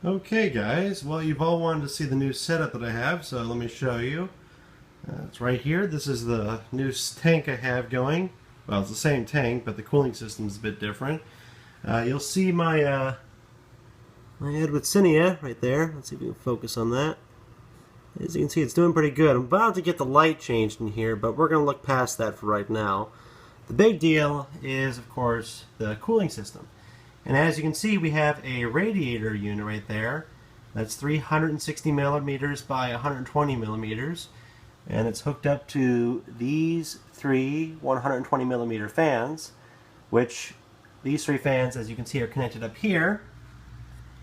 Okay guys, well you've all wanted to see the new setup that I have, so let me show you. It's right here. This is the new tank I have going. Well, it's the same tank, but the cooling system is a bit different. You'll see my Edwardsinia right there. Let's see if we can focus on that. As you can see, it's doing pretty good. I'm about to get the light changed in here, but we're going to look past that for right now. The big deal is, of course, the cooling system. And as you can see, we have a radiator unit right there. That's 360 millimeters by 120 millimeters. And it's hooked up to these three 120 millimeter fans, which these three fans, as you can see, are connected up here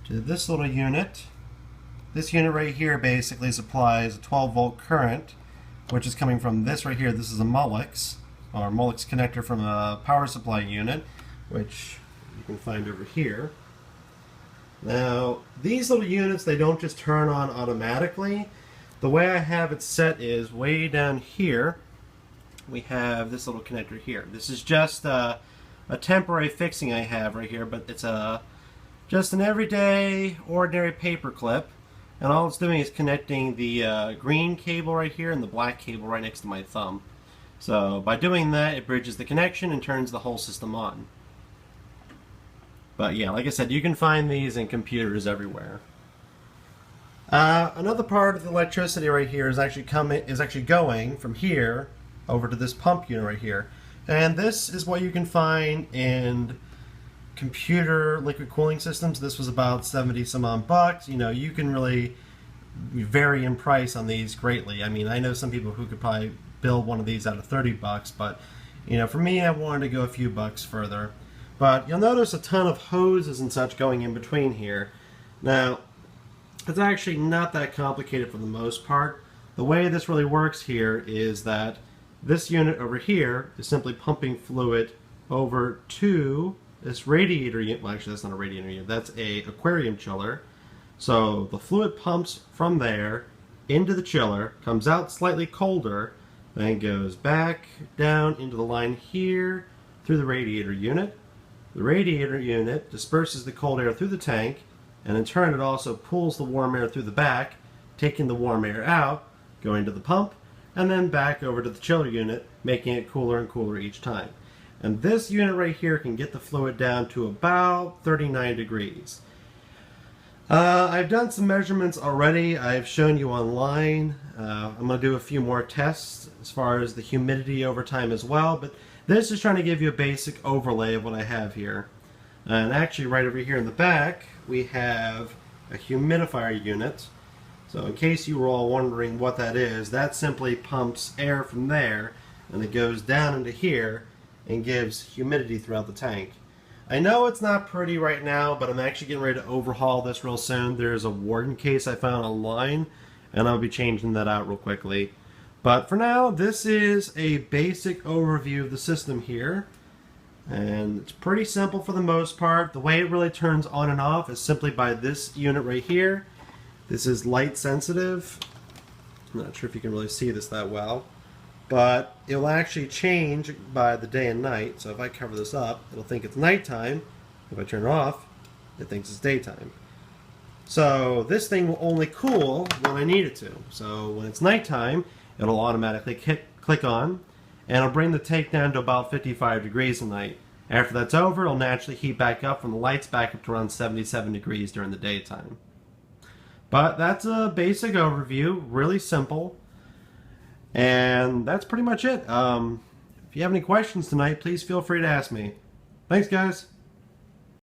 to this little unit. This unit right here basically supplies a 12 volt current, which is coming from this right here. This is a Mullix, or Mullix connector from a power supply unit, which you can find over here. Now, these little units, they don't just turn on automatically. The way I have it set is way down here. We have this little connector here. This is just a temporary fixing I have right here, but it's just an everyday, ordinary paper clip. And all it's doing is connecting the green cable right here and the black cable right next to my thumb. So by doing that, it bridges the connection and turns the whole system on. But yeah, like I said, you can find these in computers everywhere. Another part of the electricity right here is actually going from here over to this pump unit right here. And this is what you can find in computer liquid cooling systems. This was about 70 some odd bucks. You know, you can really vary in price on these greatly. I mean, I know some people who could probably build one of these out of 30 bucks, but you know, for me, I wanted to go a few bucks further. But you'll notice a ton of hoses and such going in between here. Now, it's actually not that complicated for the most part. The way this really works here is that this unit over here is simply pumping fluid over to this radiator unit. Well, actually, that's not a radiator unit. That's a aquarium chiller. So the fluid pumps from there into the chiller, comes out slightly colder, then goes back down into the line here through the radiator unit. The radiator unit disperses the cold air through the tank, and in turn it also pulls the warm air through the back, taking the warm air out, going to the pump, and then back over to the chiller unit, making it cooler and cooler each time. And this unit right here can get the fluid down to about 39 degrees. I've done some measurements already. I've shown you online. I'm going to do a few more tests as far as the humidity over time as well, but this is trying to give you a basic overlay of what I have here. And actually right over here in the back we have a humidifier unit. So in case you were all wondering what that is, that simply pumps air from there and it goes down into here and gives humidity throughout the tank. I know it's not pretty right now, but I'm actually getting ready to overhaul this real soon. There's a Warden case I found online and I'll be changing that out real quickly. But for now, this is a basic overview of the system here. And it's pretty simple for the most part. The way it really turns on and off is simply by this unit right here. This is light sensitive. I'm not sure if you can really see this that well. But it will actually change by the day and night. So if I cover this up, it'll think it's nighttime. If I turn it off, it thinks it's daytime. So this thing will only cool when I need it to. So when it's nighttime, it'll automatically click on, and it'll bring the tank down to about 55 degrees a night. After that's over, it'll naturally heat back up from the lights back up to around 77 degrees during the daytime. But that's a basic overview, really simple. And that's pretty much it. If you have any questions tonight, please feel free to ask me. Thanks, guys.